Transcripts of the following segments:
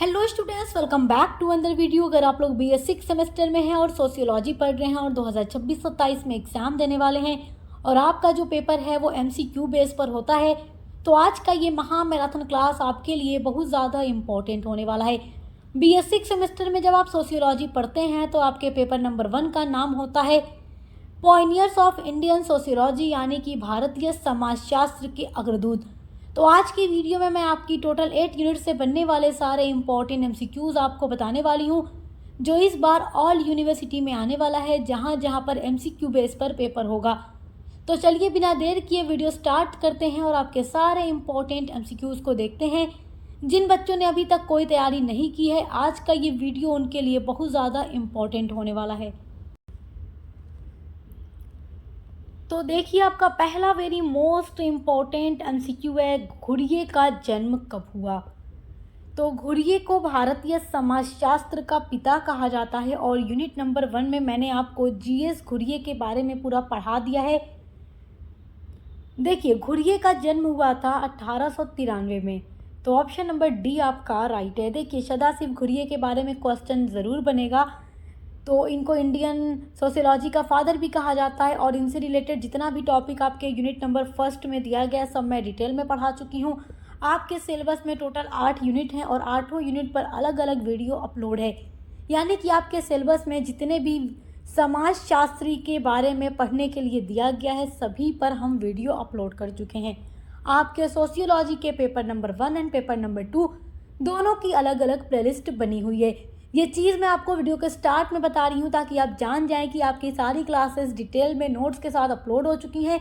Hello students, welcome back to another video. अगर आप लोग BS 6 सेमेस्टर में हैं और सोशियोलॉजी पढ़ रहे हैं और 2026-27 में एग्जाम देने वाले हैं और आपका जो पेपर है वो MCQ बेस पर होता है, तो आज का ये महा मैराथन क्लास आपके लिए बहुत ज़्यादा इम्पोर्टेंट होने वाला है। BS 6 सेमेस्टर में जब आप सोशियोलॉजी पढ़ते हैं तो आपके पेपर नंबर 1 का नाम होता है पॉइनियर्स ऑफ इंडियन सोशियोलॉजी, यानी कि भारतीय समाजशास्त्र के अग्रदूत। तो आज की वीडियो में मैं आपकी टोटल 8 यूनिट से बनने वाले सारे इंपॉर्टेंट MCQs आपको बताने वाली हूँ, जो इस बार ऑल यूनिवर्सिटी में आने वाला है, जहाँ जहाँ पर MCQ बेस पर पेपर होगा। तो चलिए बिना देर किए वीडियो स्टार्ट करते हैं और आपके सारे इंपॉर्टेंट MCQs को देखते हैं। जिन बच्चों ने अभी तक कोई तैयारी नहीं की है, आज का ये वीडियो उनके लिए बहुत ज़्यादा इम्पॉर्टेंट होने वाला है। तो देखिए, आपका पहला वेरी मोस्ट इम्पॉर्टेंट MCQ है, घुरिये का जन्म कब हुआ। तो घुरिये को भारतीय समाजशास्त्र का पिता कहा जाता है और यूनिट नंबर 1 में मैंने आपको GS घुरिये के बारे में पूरा पढ़ा दिया है। देखिए, घुरिये का जन्म हुआ था 1893 में, तो ऑप्शन नंबर डी आपका राइट है। देखिए, सदाशिव घुरिये के बारे में क्वेश्चन ज़रूर बनेगा, तो इनको इंडियन सोशियोलॉजी का फादर भी कहा जाता है और इनसे रिलेटेड जितना भी टॉपिक आपके यूनिट नंबर 1 में दिया गया सब मैं डिटेल में पढ़ा चुकी हूँ। आपके सिलेबस में टोटल 8 यूनिट हैं और 8 यूनिट पर अलग अलग वीडियो अपलोड है, यानी कि आपके सिलेबस में जितने भी समाजशास्त्री के बारे में पढ़ने के लिए दिया गया है सभी पर हम वीडियो अपलोड कर चुके हैं। आपके सोशियोलॉजी के paper number 1 and paper number 2 दोनों की अलग अलग प्लेलिस्ट बनी हुई है। ये चीज़ मैं आपको वीडियो के स्टार्ट में बता रही हूँ ताकि आप जान जाएं कि आपकी सारी क्लासेस डिटेल में नोट्स के साथ अपलोड हो चुकी हैं,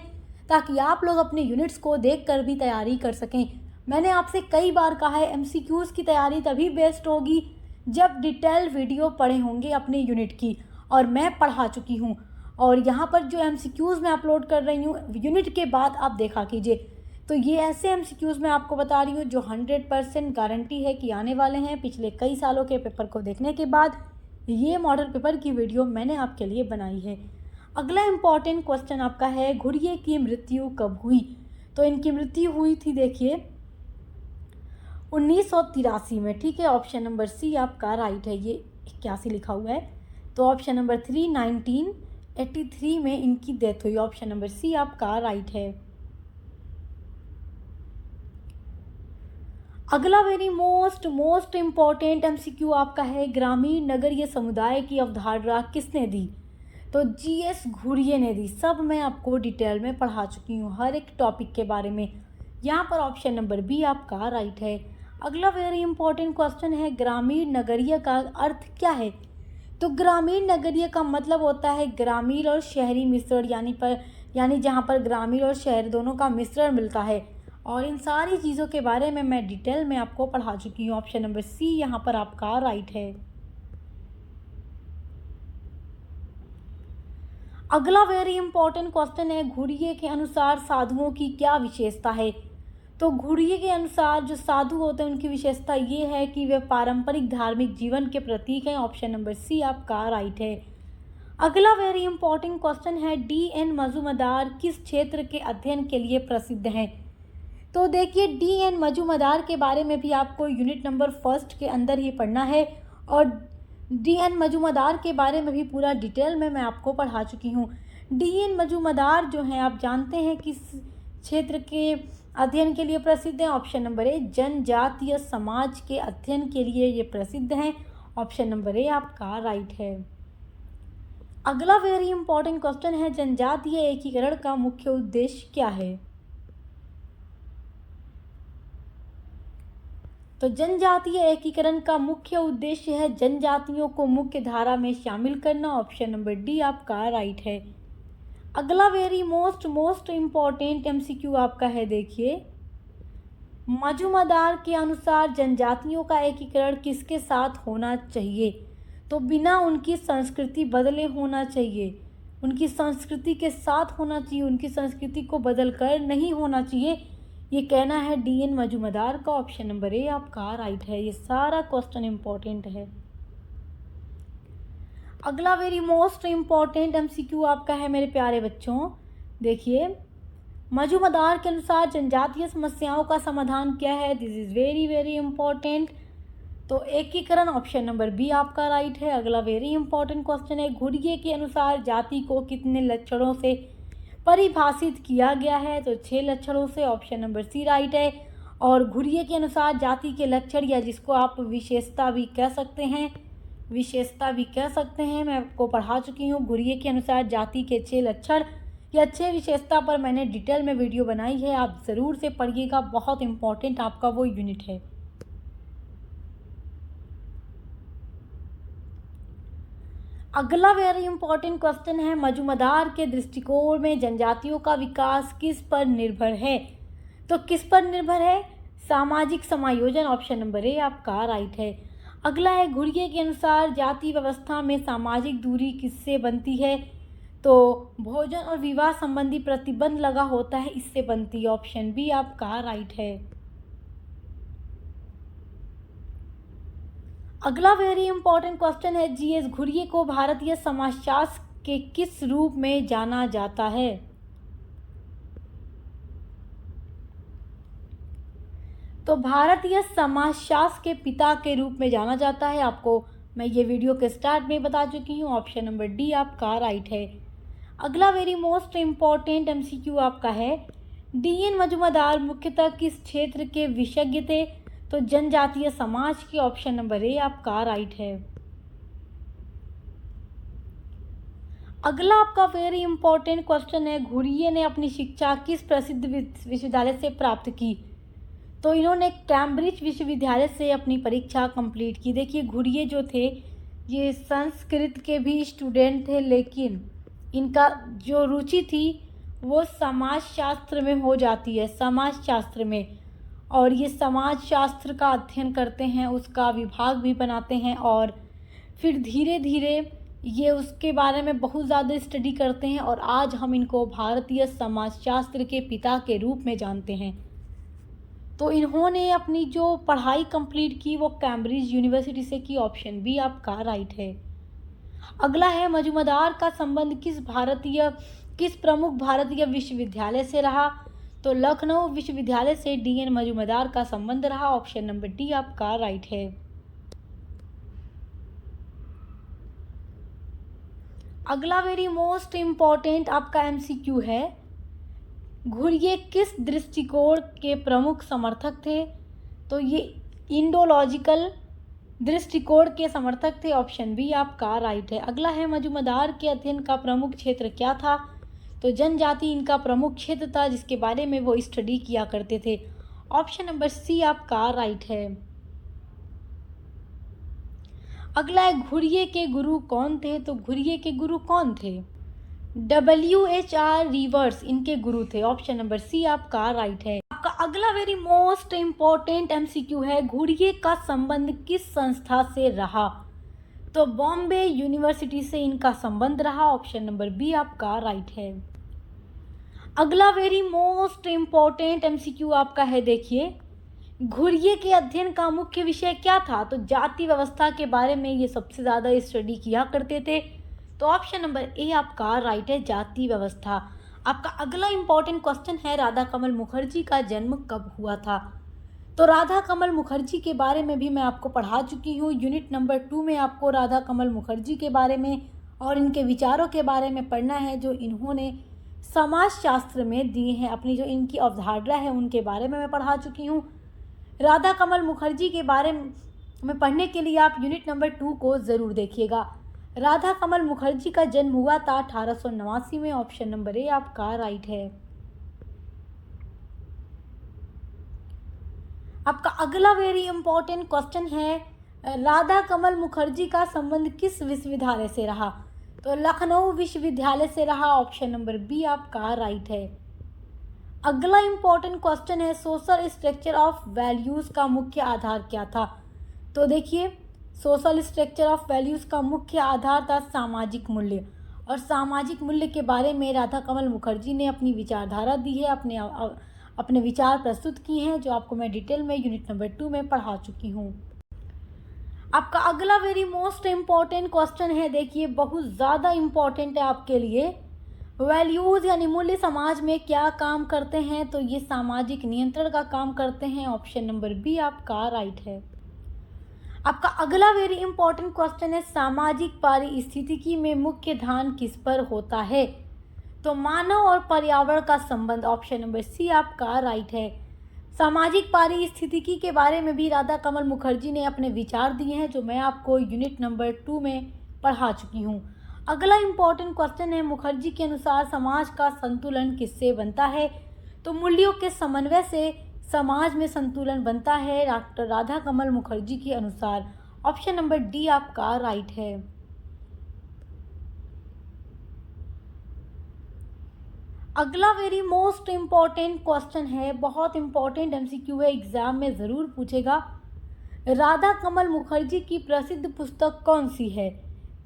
ताकि आप लोग अपने यूनिट्स को देखकर भी तैयारी कर सकें। मैंने आपसे कई बार कहा है, MCQs की तैयारी तभी बेस्ट होगी जब डिटेल वीडियो पढ़े होंगे अपने यूनिट की, और मैं पढ़ा चुकी हूँ। और यहाँ पर जो MCQs मैं अपलोड कर रही हूँ यूनिट के बाद आप देखा कीजिए। तो ये ऐसे MCQs मैं आपको बता रही हूँ जो 100% गारंटी है कि आने वाले हैं। पिछले कई सालों के पेपर को देखने के बाद ये मॉडल पेपर की वीडियो मैंने आपके लिए बनाई है। अगला इम्पॉर्टेंट क्वेश्चन आपका है, घुरिये की मृत्यु कब हुई। तो इनकी मृत्यु हुई थी, देखिए 1983 में, ठीक है। ऑप्शन नंबर सी आपका राइट है, ये 81 लिखा हुआ है, तो ऑप्शन नंबर 3 1983 में इनकी डेथ हुई। ऑप्शन नंबर सी आपका राइट है। अगला वेरी मोस्ट इम्पॉर्टेंट MCQ आपका है, ग्रामीण नगरीय समुदाय की अवधारणा किसने दी। तो GS घुरिये ने दी। सब मैं आपको डिटेल में पढ़ा चुकी हूँ हर एक टॉपिक के बारे में। यहाँ पर ऑप्शन नंबर बी आपका राइट है। अगला वेरी इंपॉर्टेंट क्वेश्चन है, ग्रामीण नगरीय का अर्थ क्या है। तो ग्रामीण नगरीय का मतलब होता है ग्रामीण और शहरी मिश्रण, यानी जहाँ पर ग्रामीण और शहर दोनों का मिश्रण मिलता है। और इन सारी चीज़ों के बारे में मैं डिटेल में आपको पढ़ा चुकी हूँ। ऑप्शन नंबर सी यहाँ पर आपका राइट है। अगला वेरी इंपॉर्टेंट क्वेश्चन है, घुरिये के अनुसार साधुओं की क्या विशेषता है। तो घुरिये के अनुसार जो साधु होते हैं उनकी विशेषता ये है कि वे पारंपरिक धार्मिक जीवन के प्रतीक हैं। ऑप्शन नंबर सी आपका राइट है। अगला वेरी इंपॉर्टेंट क्वेश्चन है, DN मजूमदार किस क्षेत्र के अध्ययन के लिए प्रसिद्ध हैं। तो देखिए, DN मजूमदार के बारे में भी आपको यूनिट नंबर 1 के अंदर ही पढ़ना है और DN मजूमदार के बारे में भी पूरा डिटेल में मैं आपको पढ़ा चुकी हूँ। DN मजूमदार जो हैं आप जानते हैं किस क्षेत्र के अध्ययन के लिए प्रसिद्ध हैं। ऑप्शन नंबर ए, जनजातीय समाज के अध्ययन के लिए ये प्रसिद्ध हैं। ऑप्शन नंबर ए आपका राइट है। अगला वेरी इंपॉर्टेंट क्वेश्चन है, जनजातीय एकीकरण का मुख्य उद्देश्य क्या है। तो जनजातीय एकीकरण का मुख्य उद्देश्य है जनजातियों को मुख्य धारा में शामिल करना। ऑप्शन नंबर डी आपका राइट है। अगला वेरी मोस्ट इम्पॉर्टेंट MCQ आपका है, देखिए मजूमदार के अनुसार जनजातियों का एकीकरण किसके साथ होना चाहिए। तो बिना उनकी संस्कृति बदले होना चाहिए, उनकी संस्कृति के साथ होना चाहिए, उनकी संस्कृति को बदल कर नहीं होना चाहिए, ये कहना है DN मजूमदार का। ऑप्शन नंबर ए आपका राइट है। ये सारा क्वेश्चन इंपॉर्टेंट है। अगला वेरी मोस्ट इम्पॉर्टेंट MCQ आपका है मेरे प्यारे बच्चों, देखिए मजूमदार के अनुसार जनजातीय समस्याओं का समाधान क्या है। This is very important. तो एकीकरण ऑप्शन नंबर बी आपका राइट है। अगला वेरी इंपॉर्टेंट क्वेश्चन है, घुरिये के अनुसार जाति को कितने लक्षणों से परिभाषित किया गया है? तो 6 लक्षणों से, ऑप्शन नंबर सी राइट है। और घुरिये के अनुसार जाति के लक्षण, या जिसको आप विशेषता भी कह सकते हैं, मैं आपको पढ़ा चुकी हूँ। घुरिये के अनुसार जाति के 6 लक्षण या 6 विशेषता पर मैंने डिटेल में वीडियो बनाई है, आप ज़रूर से पढ़िएगा, बहुत इंपॉर्टेंट आपका वो यूनिट है। अगला वेरी इंपॉर्टेंट क्वेश्चन है, मजूमदार के दृष्टिकोण में जनजातियों का विकास किस पर निर्भर है? तो किस पर निर्भर है? सामाजिक समायोजन, ऑप्शन नंबर ए आपका राइट है। अगला है, घुरिये के अनुसार जाति व्यवस्था में सामाजिक दूरी किससे बनती है? तो भोजन और विवाह संबंधी प्रतिबंध लगा होता है, इससे बनती है, ऑप्शन बी आपका राइट है। अगला वेरी इंपॉर्टेंट क्वेश्चन है, जीएस घुरिये को भारतीय समाजशास्त्र के किस रूप में जाना जाता है? तो भारतीय समाजशास्त्र के पिता के रूप में जाना जाता है, आपको मैं ये वीडियो के स्टार्ट में बता चुकी हूँ, ऑप्शन नंबर डी आपका राइट है। अगला वेरी मोस्ट इम्पॉर्टेंट एमसीक्यू आपका है, डीएन मजूमदार मुख्यतः किस क्षेत्र के विशेषज्ञ थे? तो जनजातीय समाज के, ऑप्शन नंबर ए आपका राइट है। अगला आपका वेरी इंपॉर्टेंट क्वेश्चन है, घुरिये ने अपनी शिक्षा किस प्रसिद्ध विश्वविद्यालय से प्राप्त की? तो इन्होंने कैम्ब्रिज विश्वविद्यालय से अपनी परीक्षा कंप्लीट की। देखिए, घुरिये जो थे ये संस्कृत के भी स्टूडेंट थे, लेकिन इनका जो रुचि थी वो समाजशास्त्र में हो जाती है, समाजशास्त्र में, और ये समाजशास्त्र का अध्ययन करते हैं, उसका विभाग भी बनाते हैं, और फिर धीरे धीरे ये उसके बारे में बहुत ज़्यादा स्टडी करते हैं, और आज हम इनको भारतीय समाजशास्त्र के पिता के रूप में जानते हैं। तो इन्होंने अपनी जो पढ़ाई कंप्लीट की वो कैम्ब्रिज यूनिवर्सिटी से की, ऑप्शन बी आपका राइट है। अगला है, मजूमदार का संबंध किस प्रमुख भारतीय विश्वविद्यालय से रहा? तो लखनऊ विश्वविद्यालय से डीएन मजूमदार का संबंध रहा, ऑप्शन नंबर डी आपका राइट है। अगला वेरी मोस्ट इम्पॉर्टेंट आपका एमसीक्यू है, घुरिये किस दृष्टिकोण के प्रमुख समर्थक थे? तो ये इंडोलॉजिकल दृष्टिकोण के समर्थक थे, ऑप्शन बी आपका राइट है। अगला है, मजूमदार के अध्ययन का प्रमुख क्षेत्र क्या था? तो जनजाति इनका प्रमुख क्षेत्र था, जिसके बारे में वो स्टडी किया करते थे, ऑप्शन नंबर सी आपका राइट है। अगला है, घुरिये के गुरु कौन थे? तो घुरिये के गुरु कौन थे? WHR रिवर्स इनके गुरु थे, ऑप्शन नंबर सी आपका राइट है। आपका अगला वेरी मोस्ट इम्पॉर्टेंट एमसीक्यू है, घुरिये का संबंध किस संस्था से रहा? तो बॉम्बे यूनिवर्सिटी से इनका संबंध रहा, ऑप्शन नंबर बी आपका राइट है। अगला वेरी मोस्ट इम्पॉर्टेंट एमसीक्यू आपका है, देखिए, घुरिये के अध्ययन का मुख्य विषय क्या था? तो जाति व्यवस्था के बारे में ये सबसे ज़्यादा स्टडी किया करते थे, तो ऑप्शन नंबर ए आपका राइट है, जाति व्यवस्था। आपका अगला इंपॉर्टेंट क्वेश्चन है, राधा कमल मुखर्जी का जन्म कब हुआ था? तो राधा कमल मुखर्जी के बारे में भी मैं आपको पढ़ा चुकी हूँ, यूनिट नंबर 2 में आपको राधा कमल मुखर्जी के बारे में और इनके विचारों के बारे में पढ़ना है, जो इन्होंने समाजशास्त्र में दिए हैं, अपनी जो इनकी अवधारणा है उनके बारे में मैं पढ़ा चुकी हूँ। राधा कमल मुखर्जी के बारे में पढ़ने के लिए आप यूनिट नंबर 2 को ज़रूर देखिएगा। राधा कमल मुखर्जी का जन्म हुआ था 1889 में, ऑप्शन नंबर ए आपका राइट है। आपका अगला वेरी इंपॉर्टेंट क्वेश्चन है, राधा कमल मुखर्जी का संबंध किस विश्वविद्यालय से रहा? तो लखनऊ विश्वविद्यालय से रहा, ऑप्शन नंबर बी आपका राइट है। अगला इंपॉर्टेंट क्वेश्चन है, सोशल स्ट्रक्चर ऑफ वैल्यूज़ का मुख्य आधार क्या था? तो देखिए, सोशल स्ट्रक्चर ऑफ वैल्यूज़ का मुख्य आधार था सामाजिक मूल्य, और सामाजिक मूल्य के बारे में राधा कमल मुखर्जी ने अपनी विचारधारा दी है, अपने विचार प्रस्तुत किए हैं, जो आपको मैं डिटेल में यूनिट नंबर 2 में पढ़ा चुकी हूँ। आपका अगला वेरी मोस्ट इम्पॉर्टेंट क्वेश्चन है, देखिए, बहुत ज़्यादा इम्पॉर्टेंट है आपके लिए, वैल्यूज़ यानी मूल्य समाज में क्या काम करते हैं? तो ये सामाजिक नियंत्रण का काम करते हैं, ऑप्शन नंबर बी आपका राइट है। अगला वेरी इंपॉर्टेंट क्वेश्चन है, सामाजिक पारिस्थितिकी में मुख्य ध्यान किस पर होता है? तो मानव और पर्यावरण का संबंध, ऑप्शन नंबर सी आपका राइट है। सामाजिक पारिस्थितिकी के बारे में भी राधा कमल मुखर्जी ने अपने विचार दिए हैं, जो मैं आपको यूनिट नंबर 2 में पढ़ा चुकी हूँ। अगला इम्पॉर्टेंट क्वेश्चन है, मुखर्जी के अनुसार समाज का संतुलन किससे बनता है? तो मूल्यों के समन्वय से समाज में संतुलन बनता है, डॉक्टर राधा कमल मुखर्जी के अनुसार। ऑप्शन नंबर डी आपका राइट है। अगला वेरी मोस्ट इम्पॉर्टेंट क्वेश्चन है, बहुत इंपॉर्टेंट एमसीक्यू है, एग्जाम में ज़रूर पूछेगा। राधा कमल मुखर्जी की प्रसिद्ध पुस्तक कौन सी है?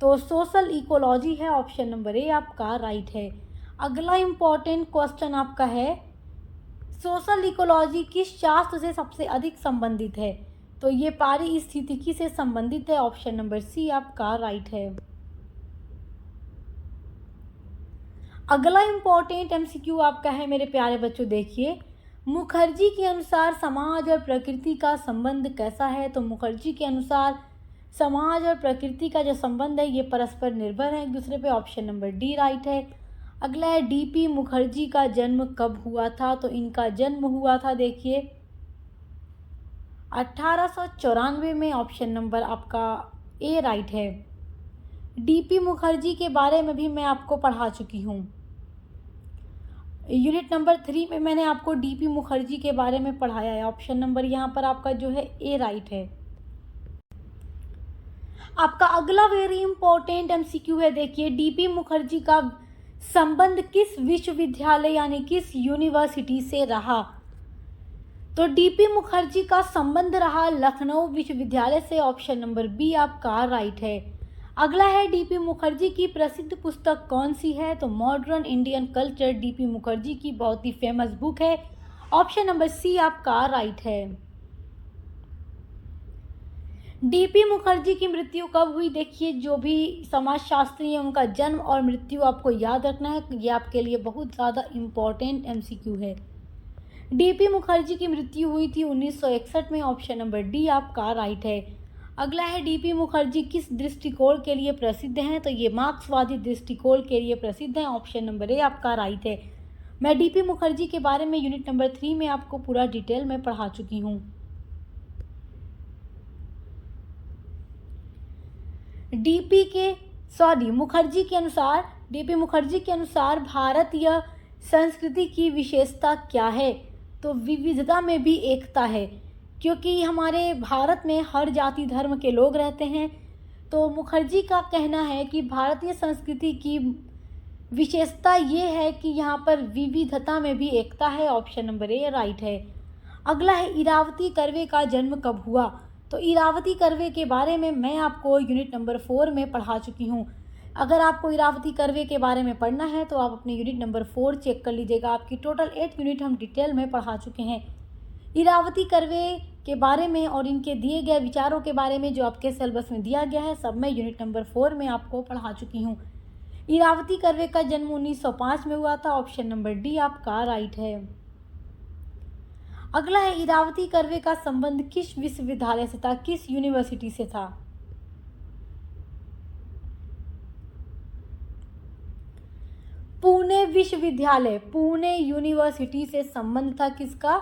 तो सोशल इकोलॉजी है, ऑप्शन नंबर ए आपका राइट है। अगला इम्पॉर्टेंट क्वेश्चन आपका है, सोशल इकोलॉजी किस शास्त्र से सबसे अधिक संबंधित है? तो ये पारिस्थितिकी से संबंधित है, ऑप्शन नंबर सी आपका राइट है। अगला इम्पॉर्टेंट एमसीक्यू आपका है मेरे प्यारे बच्चों, देखिए, मुखर्जी के अनुसार समाज और प्रकृति का संबंध कैसा है? तो मुखर्जी के अनुसार समाज और प्रकृति का जो संबंध है ये परस्पर निर्भर है एक दूसरे पे, ऑप्शन नंबर डी राइट है। अगला है, डीपी मुखर्जी का जन्म कब हुआ था? तो इनका जन्म हुआ था, देखिए, 1894 में, ऑप्शन नंबर आपका ए राइट है। डीपी मुखर्जी के बारे में भी मैं आपको पढ़ा चुकी हूँ। यूनिट नंबर 3 में मैंने आपको डीपी मुखर्जी के बारे में पढ़ाया है। ऑप्शन नंबर यहाँ पर आपका जो है ए राइट है। आपका अगला वेरी इंपॉर्टेंट एमसीक्यू है, देखिए, डीपी मुखर्जी का संबंध किस विश्वविद्यालय यानी किस यूनिवर्सिटी से रहा? तो डीपी मुखर्जी का संबंध रहा लखनऊ विश्वविद्यालय से, ऑप्शन नंबर बी आपका राइट है। अगला है, डीपी मुखर्जी की प्रसिद्ध पुस्तक कौन सी है? तो modern Indian culture DP Mukherjee की बहुत ही फेमस बुक है, ऑप्शन नंबर सी आपका राइट है। डीपी मुखर्जी की मृत्यु कब हुई? देखिए, जो भी समाजशास्त्री हैं उनका जन्म और मृत्यु आपको याद रखना है, ये आपके लिए बहुत ज़्यादा इम्पोर्टेंट एमसीक्यू है। डीपी मुखर्जी की मृत्यु हुई थी 1961 में, ऑप्शन नंबर डी आपका राइट है। अगला है, डीपी मुखर्जी किस दृष्टिकोण के लिए प्रसिद्ध हैं? तो ये मार्क्सवादी दृष्टिकोण के लिए प्रसिद्ध हैं, ऑप्शन नंबर ए आपका राइट है। मैं डीपी मुखर्जी के बारे में यूनिट नंबर 3 में आपको पूरा डिटेल में पढ़ा चुकी हूँ। मुखर्जी के अनुसार भारतीय संस्कृति की विशेषता क्या है? तो विविधता में भी एकता है, क्योंकि हमारे भारत में हर जाति धर्म के लोग रहते हैं। तो मुखर्जी का कहना है कि भारतीय संस्कृति की विशेषता ये है कि यहाँ पर विविधता में भी एकता है, ऑप्शन नंबर ए राइट है। अगला है, इरावती कर्वे का जन्म कब हुआ? तो इरावती कर्वे के बारे में मैं आपको यूनिट नंबर 4 में पढ़ा चुकी हूँ। अगर आपको इरावती कर्वे के बारे में पढ़ना है तो आप अपने यूनिट नंबर 4 चेक कर लीजिएगा। आपकी टोटल 8 यूनिट हम डिटेल में पढ़ा चुके हैं। इरावती कर्वे के बारे में और इनके दिए गए विचारों के बारे में जो आपके सिलेबस में दिया गया है, सब मैं यूनिट नंबर 4 में आपको पढ़ा चुकी हूँ। इरावती कर्वे का जन्म 1905 में हुआ था, ऑप्शन नंबर डी आपका राइट है। अगला है, इरावती कर्वे का संबंध किस विश्वविद्यालय से था, किस यूनिवर्सिटी से था? पुणे विश्वविद्यालय, पुणे यूनिवर्सिटी से संबंध था किसका?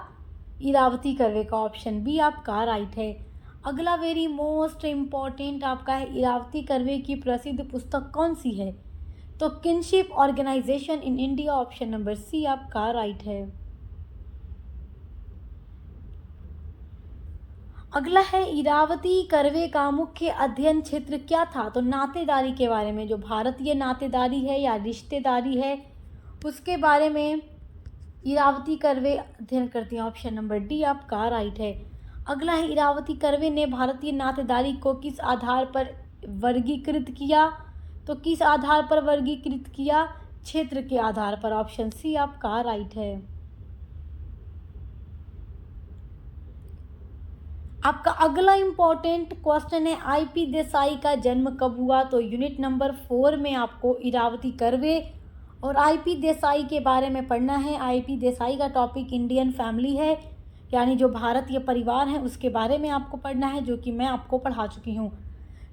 इरावती कर्वे का, ऑप्शन बी आपका राइट है। अगला वेरी मोस्ट इम्पॉर्टेंट आपका है, इरावती कर्वे की प्रसिद्ध पुस्तक कौन सी है? तो kinship organization in India, option number C आपका राइट है। अगला है, इरावती कर्वे का मुख्य अध्ययन क्षेत्र क्या था? तो नातेदारी के बारे में, जो भारतीय नातेदारी है या रिश्तेदारी है उसके बारे में इरावती कर्वे अध्ययन करती हैं, ऑप्शन नंबर डी आपका राइट है। अगला है, इरावती कर्वे ने भारतीय नातेदारी को किस आधार पर वर्गीकृत किया? तो किस आधार पर वर्गीकृत किया? क्षेत्र के आधार पर, ऑप्शन सी आपका राइट है। आपका अगला इम्पॉर्टेंट क्वेश्चन है, आईपी देसाई का जन्म कब हुआ? तो यूनिट नंबर 4 में आपको इरावती कर्वे और आईपी देसाई के बारे में पढ़ना है। आईपी देसाई का टॉपिक इंडियन फैमिली है। यानी जो भारतीय परिवार है उसके बारे में आपको पढ़ना है, जो कि मैं आपको पढ़ा चुकी हूँ।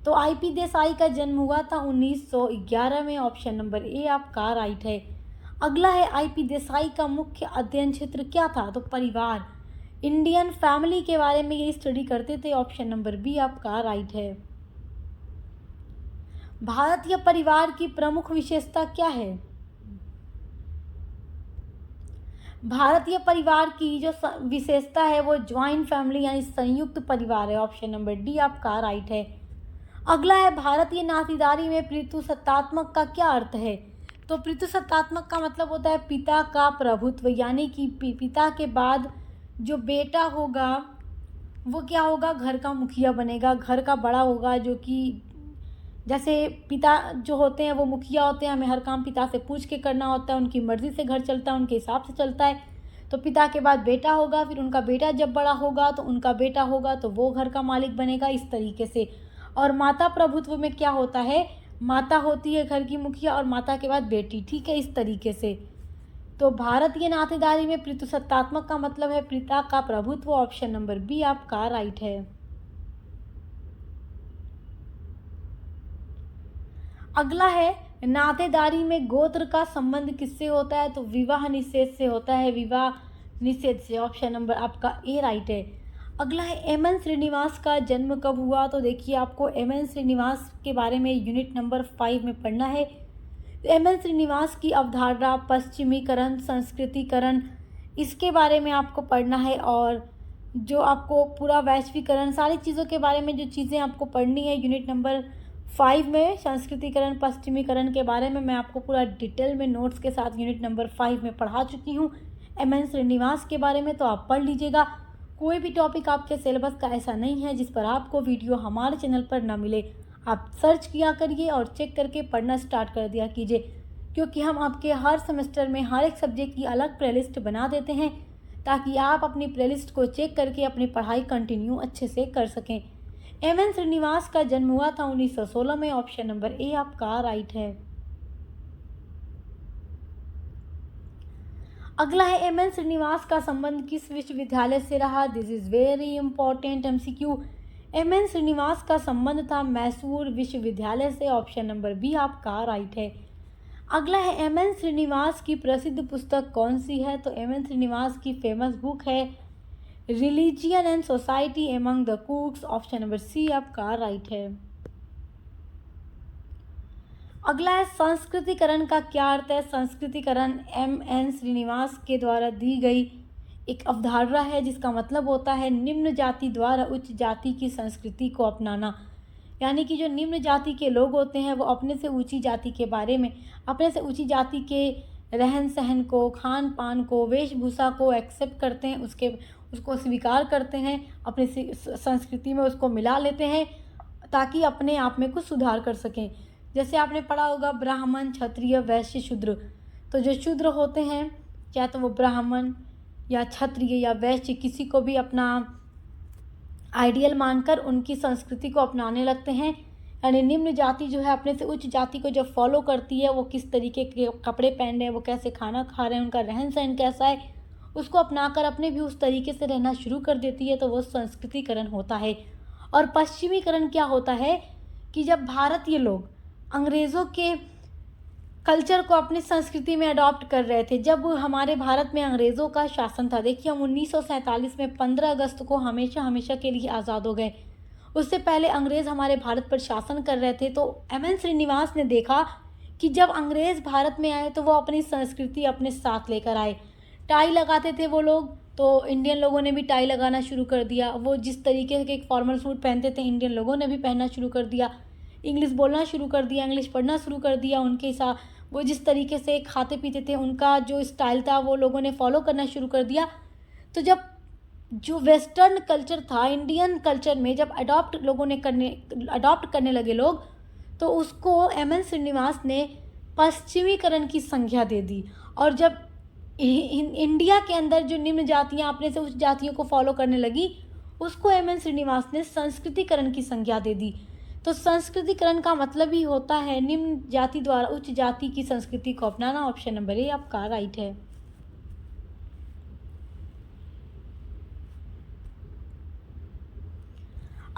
तो आईपी देसाई का जन्म हुआ था 1911 में। ऑप्शन नंबर ए आपका राइट है। अगला है आईपी देसाई का मुख्य अध्ययन क्षेत्र क्या था? तो परिवार, इंडियन फैमिली के बारे में ये स्टडी करते थे। ऑप्शन नंबर बी आपका राइट है। भारतीय परिवार की प्रमुख विशेषता क्या है? भारतीय परिवार की जो विशेषता है वो ज्वाइंट फैमिली यानी संयुक्त परिवार है। ऑप्शन नंबर डी आपका राइट है। अगला है भारतीय नातीदारी में पितृसत्तात्मक का क्या अर्थ है? तो पितृसत्तात्मक का मतलब होता है पिता का प्रभुत्व, यानी कि पिता के बाद जो बेटा होगा वो क्या होगा? घर का मुखिया बनेगा, घर का बड़ा होगा, जो कि जैसे पिता जो होते हैं वो मुखिया होते हैं, हमें हर काम पिता से पूछ के करना होता है, उनकी मर्ज़ी से घर चलता है, उनके हिसाब से चलता है। तो पिता के बाद बेटा होगा, फिर उनका बेटा जब बड़ा होगा तो उनका बेटा होगा तो वो घर का मालिक बनेगा, इस तरीके से। और माता प्रभुत्व में क्या होता है? माता होती है घर की मुखिया और माता के बाद बेटी, ठीक है, इस तरीके से। तो भारतीय नातेदारी में पितृसत्तात्मक का मतलब है पिता का प्रभुत्व। ऑप्शन नंबर बी आपका राइट है। अगला है नातेदारी में गोत्र का संबंध किससे होता है? तो विवाह निषेध से होता है, विवाह निषेध से। ऑप्शन नंबर आपका ए राइट है। अगला है एम.एन. श्रीनिवास का जन्म कब हुआ? तो देखिए आपको एम.एन. श्रीनिवास के बारे में यूनिट नंबर 5 में पढ़ना है। एम.एन. श्रीनिवास की अवधारणा, पश्चिमीकरण, संस्कृतिकरण, इसके बारे में आपको पढ़ना है। और जो आपको पूरा वैश्वीकरण, सारी चीज़ों के बारे में जो चीज़ें आपको पढ़नी है यूनिट नंबर 5 में, संस्कृतिकरण, पश्चिमीकरण के बारे में मैं आपको पूरा डिटेल में नोट्स के साथ यूनिट नंबर 5 में पढ़ा चुकी हूँ एम.एन. श्रीनिवास के बारे में, तो आप पढ़ लीजिएगा। कोई भी टॉपिक आपके सिलेबस का ऐसा नहीं है जिस पर आपको वीडियो हमारे चैनल पर ना मिले। आप सर्च किया करिए और चेक करके पढ़ना स्टार्ट कर दिया कीजिए, क्योंकि हम आपके हर सेमेस्टर में हर एक सब्जेक्ट की अलग प्लेलिस्ट बना देते हैं, ताकि आप अपनी प्लेलिस्ट को चेक करके अपनी पढ़ाई कंटिन्यू अच्छे से कर सकें। एम.एन. श्रीनिवास का जन्म हुआ था 1916 में। ऑप्शन नंबर ए आपका राइट है। अगला है एम.एन. श्रीनिवास का संबंध किस विश्वविद्यालय से रहा? This is very important MCQ. M N. Srinivas का संबंध था मैसूर विश्वविद्यालय से। ऑप्शन नंबर बी आपका राइट है। अगला है एम.एन. श्रीनिवास की प्रसिद्ध पुस्तक कौन सी है? तो एम.एन. श्रीनिवास की फेमस बुक है religion and society among the Coorgs. Option number C आपका राइट है। अगला है संस्कृतिकरण का क्या अर्थ है? संस्कृतिकरण एम.एन. श्रीनिवास के द्वारा दी गई एक अवधारणा है जिसका मतलब होता है निम्न जाति द्वारा उच्च जाति की संस्कृति को अपनाना। यानी कि जो निम्न जाति के लोग होते हैं वो अपने से ऊंची जाति के बारे में, अपने से ऊंची जाति के रहन सहन को, खान पान को, वेशभूषा को एक्सेप्ट करते हैं, उसको स्वीकार करते हैं, अपनी संस्कृति में उसको मिला लेते हैं, ताकि अपने आप में कुछ सुधार कर सकें। जैसे आपने पढ़ा होगा ब्राह्मण, क्षत्रिय, वैश्य, शूद्र। तो जो शूद्र होते हैं, चाहे तो वो ब्राह्मण या क्षत्रिय या वैश्य, किसी को भी अपना आइडियल मानकर उनकी संस्कृति को अपनाने लगते हैं। यानी निम्न जाति जो है अपने से उच्च जाति को जब फॉलो करती है, वो किस तरीके के कपड़े पहन रहे हैं, वो कैसे खाना खा रहे हैं, उनका रहन सहन कैसा है, उसको अपनाकर अपने भी उस तरीके से रहना शुरू कर देती है, तो वो संस्कृतिकरण होता है। और पश्चिमीकरण क्या होता है कि जब भारतीय लोग अंग्रेज़ों के कल्चर को अपनी संस्कृति में अडॉप्ट कर रहे थे, जब हमारे भारत में अंग्रेज़ों का शासन था। देखिए हम 1947 में 15 अगस्त को हमेशा के लिए आज़ाद हो गए। उससे पहले अंग्रेज़ हमारे भारत पर शासन कर रहे थे। तो एम.एन. श्रीनिवास ने देखा कि जब अंग्रेज़ भारत में आए तो वो अपनी संस्कृति अपने साथ लेकर आए। टाई लगाते थे वो लोग, तो इंडियन लोगों ने भी टाई लगाना शुरू कर दिया। वो जिस तरीके के एक फॉर्मल सूट पहनते थे, इंडियन लोगों ने भी पहनना शुरू कर दिया। इंग्लिश बोलना शुरू कर दिया, इंग्लिश पढ़ना शुरू कर दिया। उनके हिसाब वो जिस तरीके से खाते पीते थे, उनका जो स्टाइल था वो लोगों ने फॉलो करना शुरू कर दिया। तो जब जो वेस्टर्न कल्चर था इंडियन कल्चर में जब अडॉप्ट करने लगे लोग, तो उसको एम.एन. श्रीनिवास ने पश्चिमीकरण की संज्ञा दे दी। और जब इंडिया के अंदर जो निम्न जातियां अपने से उच्च जातियों को फॉलो करने लगी, उसको एम.एन. श्रीनिवास ने संस्कृतिकरण की संज्ञा दे दी। तो संस्कृतिकरण का मतलब ही होता है निम्न जाति द्वारा उच्च जाति की संस्कृति को अपनाना। ऑप्शन नंबर ए आपका राइट है।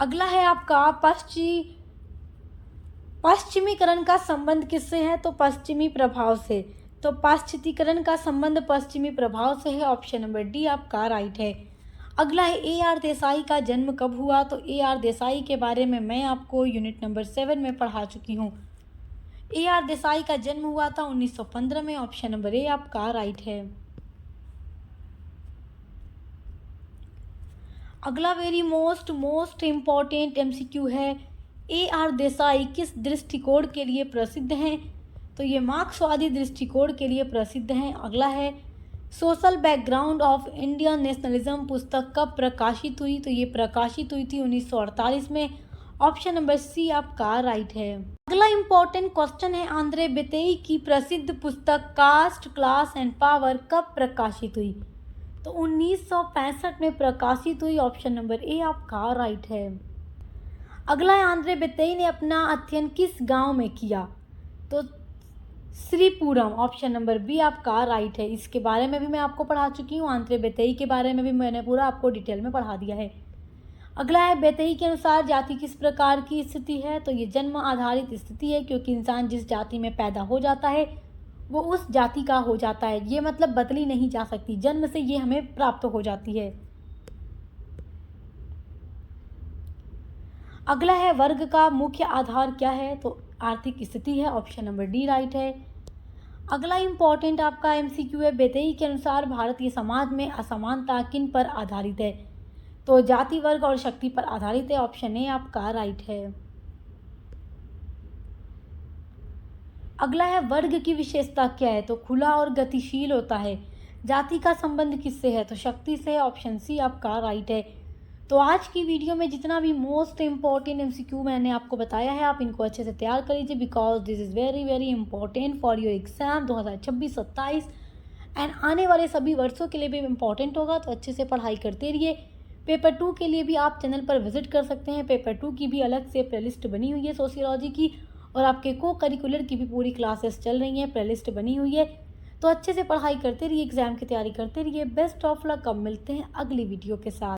अगला है आपका पश्चिमीकरण का संबंध किससे है? तो पश्चिमी प्रभाव से। तो पाश्चात्यकरण का संबंध पश्चिमी प्रभाव से है। ऑप्शन नंबर डी आपका राइट है। अगला है ए आर देसाई का जन्म कब हुआ? तो ए आर देसाई के बारे में मैं आपको यूनिट नंबर 7 में पढ़ा चुकी हूँ। ए आर देसाई का जन्म हुआ था 1915 में। ऑप्शन नंबर ए आपका राइट है। अगला वेरी मोस्ट इम्पॉर्टेंट एमसीक्यू है, ए आर देसाई किस दृष्टिकोण के लिए प्रसिद्ध हैं? तो ये मार्क्सवादी दृष्टिकोण के लिए प्रसिद्ध हैं। अगला है social background of Indian nationalism पुस्तक कब प्रकाशित हुई? तो ये प्रकाशित हुई थी 1948 में। ऑप्शन नंबर सी आपका राइट है। अगला इंपॉर्टेंट क्वेश्चन है, आंद्रे बेतेई की प्रसिद्ध पुस्तक कास्ट क्लास एंड पावर कब प्रकाशित हुई? तो 1965 में प्रकाशित हुई। ऑप्शन नंबर ए आपका राइट है। अगला है, आंद्रे बेतेई ने अपना अध्ययन किस गांव में किया? तो श्रीपुरम। ऑप्शन नंबर बी आपका राइट है। इसके बारे में भी मैं आपको पढ़ा चुकी हूँ। आंद्रे बेतेई के बारे में भी मैंने पूरा आपको डिटेल में पढ़ा दिया है। अगला है, बेतेई के अनुसार जाति किस प्रकार की स्थिति है? तो ये जन्म आधारित स्थिति है, क्योंकि इंसान जिस जाति में पैदा हो जाता है वो उस जाति का हो जाता है। ये मतलब बदली नहीं जा सकती, जन्म से ये हमें प्राप्त हो जाती है। अगला है, वर्ग का मुख्य आधार क्या है? तो आर्थिक स्थिति है। ऑप्शन नंबर डी राइट है। अगला इंपॉर्टेंट आपका एमसीक्यू है, बेतेई के अनुसार भारतीय समाज में असमानता किन पर आधारित है? तो जाति, वर्ग और शक्ति पर आधारित है। ऑप्शन ए आपका राइट है। अगला है, वर्ग की विशेषता क्या है? तो खुला और गतिशील होता है। जाति का संबंध किससे है? तो शक्ति से। ऑप्शन सी आपका राइट है। तो आज की वीडियो में जितना भी मोस्ट इम्पॉर्टेंट एमसीक्यू मैंने आपको बताया है, आप इनको अच्छे से तैयार कर लीजिए, because this is very very important for your exam 2026-27 and आने वाले सभी वर्षों के लिए भी इम्पॉर्टेंट होगा। तो अच्छे से पढ़ाई करते रहिए। पेपर 2 के लिए भी आप चैनल पर विजिट कर सकते हैं। पेपर 2 की भी अलग से प्लेलिस्ट बनी हुई है सोशियोलॉजी की, और आपके को करिकुलर की भी पूरी क्लासेस चल रही हैं, प्लेलिस्ट बनी हुई है। तो अच्छे से पढ़ाई करते रहिए, एग्जाम की तैयारी करते रहिए। Best of luck. अब मिलते हैं अगली वीडियो के साथ।